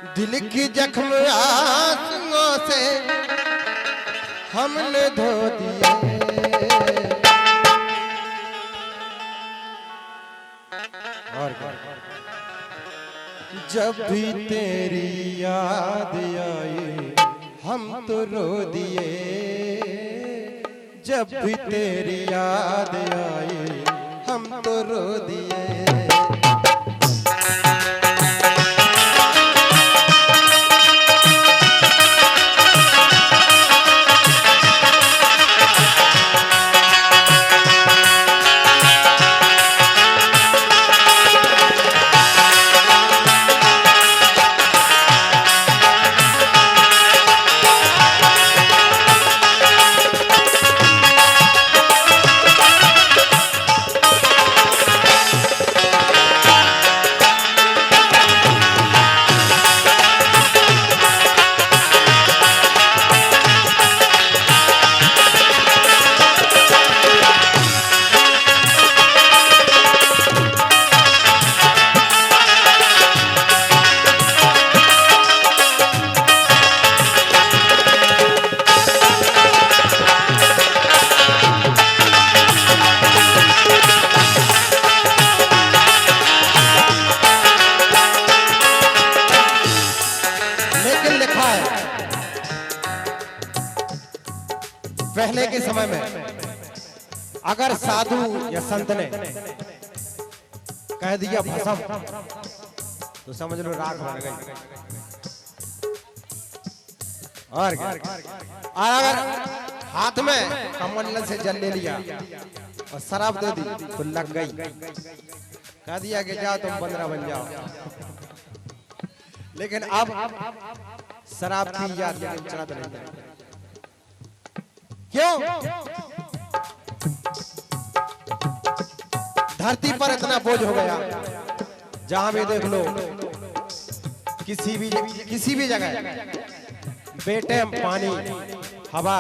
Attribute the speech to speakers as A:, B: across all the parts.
A: दिल की जख्म आंसुओं से हमने धो दिए। और जब भी तेरी याद आई हम तो रो दिए। जब भी तेरी याद आई हम तो रो दिए। पहले के समय में अगर साधु या संत ने कह दिया भस्म तो समझ लो राख बन गई। और अगर हाथ में कमंडल से जल ले लिया और शराब दे दी तो लग गई। कह दिया कि जाओ तुम बंदरा बन जाओ। लेकिन अब शराब पी जाती है, चढ़ा नहीं। क्यों? धरती पर इतना बोझ हो गया, जहां भी देख लो किसी भी जगह बेटे पानी, हवा,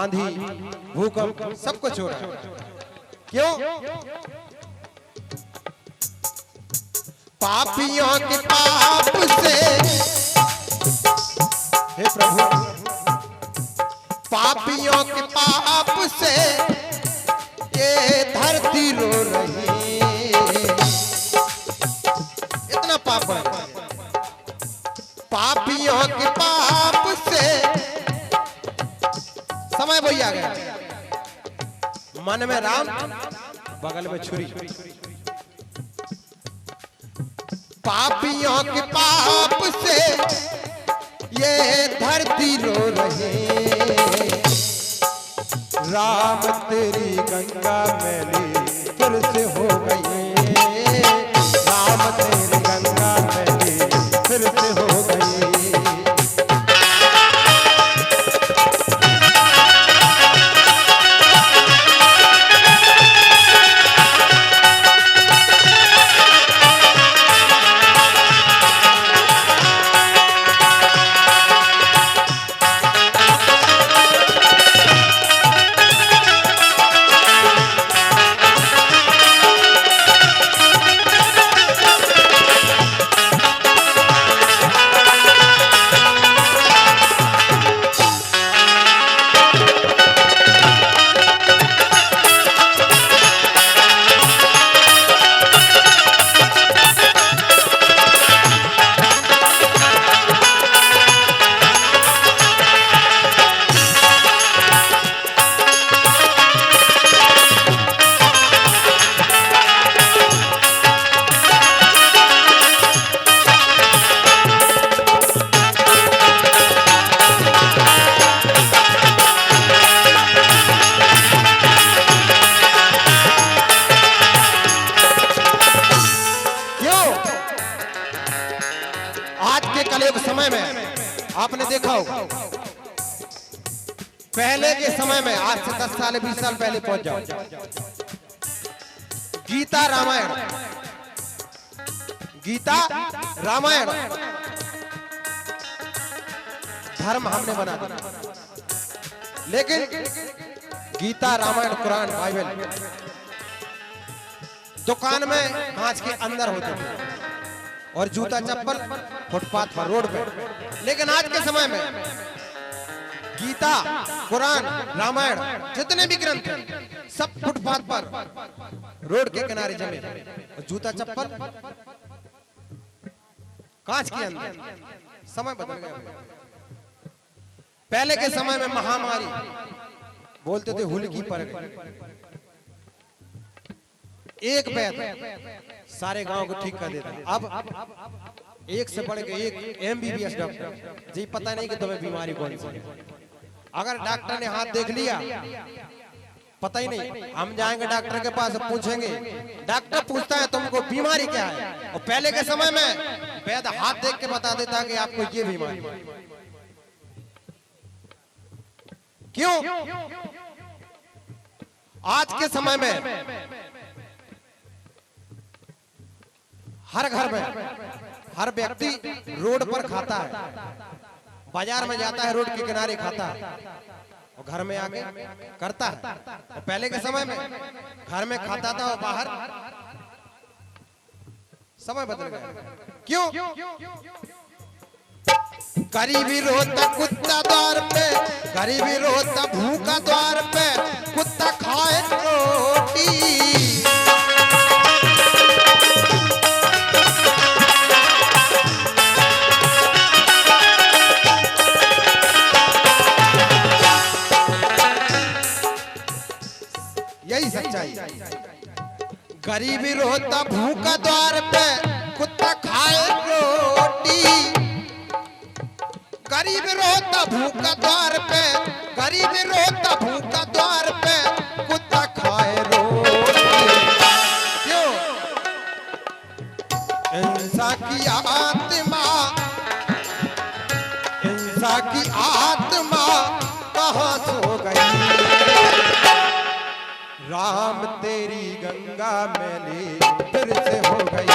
A: आंधी, भूकंप सब कुछ हो रहा है। क्यों? पापियों के पाप से, हे प्रभु, पापियों के पाप से ये धरती रो रही। इतना पाप है। पापियों के पाप से समय वही आ गया। मन में राम, बगल में छुरी। पापियों के पाप से ये धरती रो रही। राम तेरी गंगा मैली फिर से हो गई। राम तेरी गंगा मैली फिर से हो गई। समय में आपने देखा होगा, पहले के समय में, आज से 10 साल 20 साल पहले पहुंच जाओ, गीता रामायण धर्म हमने बना दिया। लेकिन गीता, रामायण, कुरान, बाइबल दुकान में कांच के अंदर होते थे। और जूता चप्पल फुटपाथ पर, रोड पे। लेकिन आज के समय में गीता, कुरान, रामायण, जितने भी ग्रंथ हैं सब फुटपाथ पर, रोड के किनारे जमे। और जूता चप्पल कांच के अंदर। समय बदल गया। पहले के समय में महामारी बोलते थे हुलकी पड़ गई, एक वैद्य सारे गांव को ठीक कर देता। अब एक से बढ़ के एक MBBS डॉक्टर, जी पता नहीं कि तुम्हें बीमारी कौन सी है। अगर डॉक्टर ने हाथ देख लिया पता ही नहीं, हम जाएंगे डॉक्टर के पास, पूछेंगे, डॉक्टर पूछता है तुमको बीमारी क्या है, और पहले के समय में वैद्य हाथ देख के बता देता कि आपको ये बीमारी। क्यों? आज के समय में हर घर में हर व्यक्ति रोड पर खाता है, बाजार में जाता है, रोड के किनारे खाता है, और घर में आके करता है। और पहले के समय में घर में खाता था और बाहर। समय बदल गया। क्यों? गरीबी रोता कुत्ता द्वार पे, गरीबी रोता भूखा द्वार पे, कुत्ता खाए रोटी। यही सच्चाई। गरीबी रोता भूखा द्वार पे, कुत्ता खाए रोटी। गरीब रोता भूखा द्वार पे, गरीब रोता भूखा द्वार पे, कुत्ता खाए रोटी। क्यों? इंसान की आत्मा, इंसान की आत्मा कहाँ सो गई। राम तेरी गंगा मैली फिर से हो गई।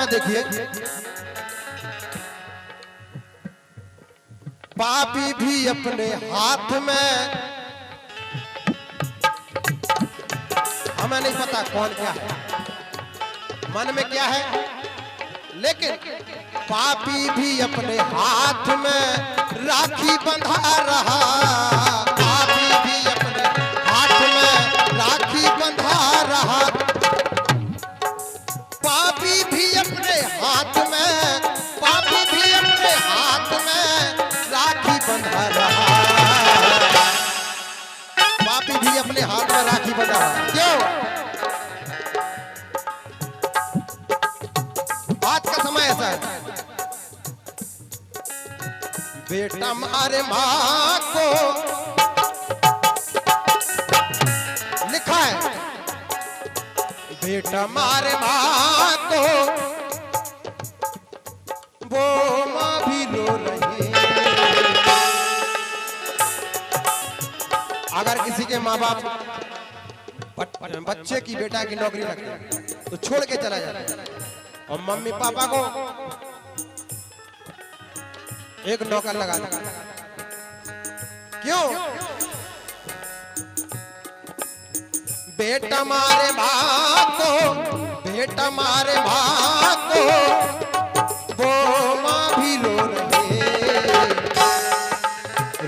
A: देखिए, पापी भी अपने हाथ में, हमें नहीं पता कौन क्या है, मन में क्या है, लेकिन पापी भी अपने हाथ में राखी बंधा रहा। पापी भी अपने हाथ में राखी बंधा रहा। पापी भी अपने हाथ में, पापी भी अपने हाथ में राखी बंधा रहा। पापी भी अपने हाथ में राखी बंधा रहा। क्यों? आज का समय ऐसा है, बेटा मारे माँ को, लिखा है बेटा मारे माँ को, वो माँ भी रो रही। अगर किसी के माँ बाप बच्चे की, बेटा की नौकरी लगती है तो छोड़ के चला जाता है, और मम्मी पापा को एक नौकर लगा देता है। क्यों? बेटा मारे भाग को, बेटा मारे भाग को, वो माँ भी रो रहे।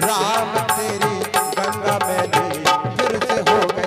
A: राम तेरी गंगा मैली फिर से हो गई।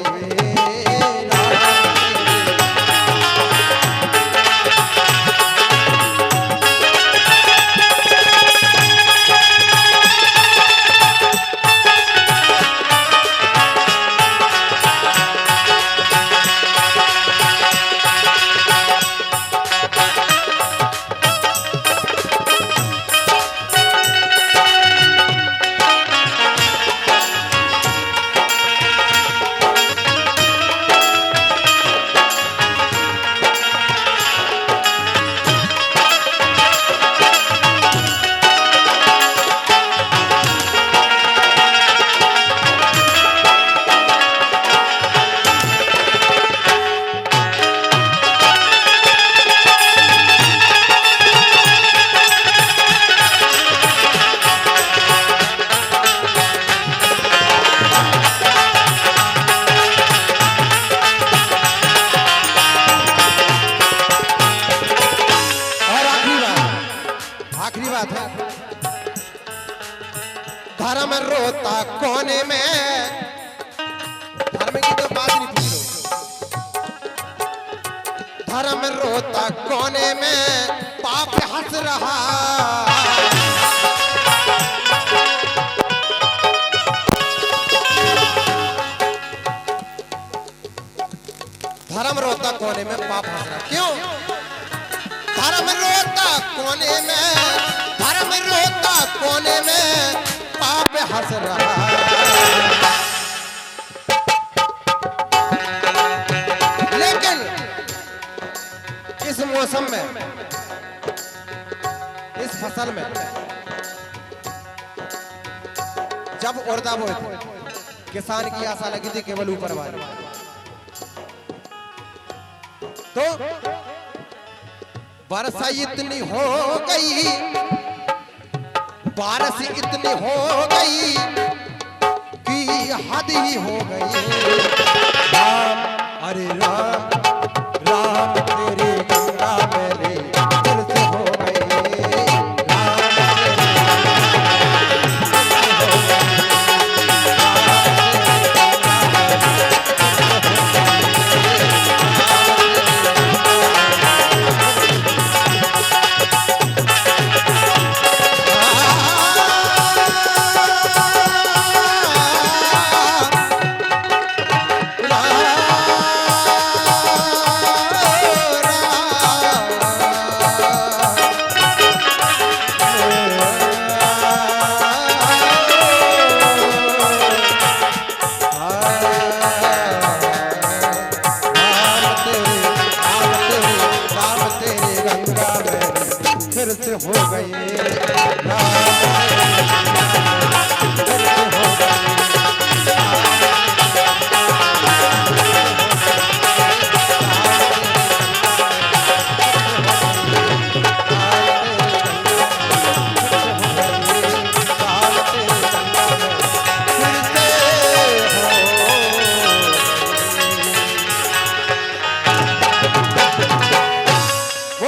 A: धर्म रोता कोने में, धर्म की तो बात नहीं पूछ लो। धर्म रोता कोने में, पाप हंस रहा। धर्म रोता कोने में, पाप हंस रहा। क्यों? धर्म रोता कोने में, धर्म रोता कोने में, पाप हंस रहा। लेकिन इस मौसम में, इस फसल में जब उड़दा बोए थे, किसान की आशा लगी थी केवल ऊपर वाले। तो वर्षा इतनी हो गई, बारिश इतनी हो गई कि हद ही हो गई। राम अरे राम, राम तेरी गंगा मैली फिर से हो गई। फिर से हो गए।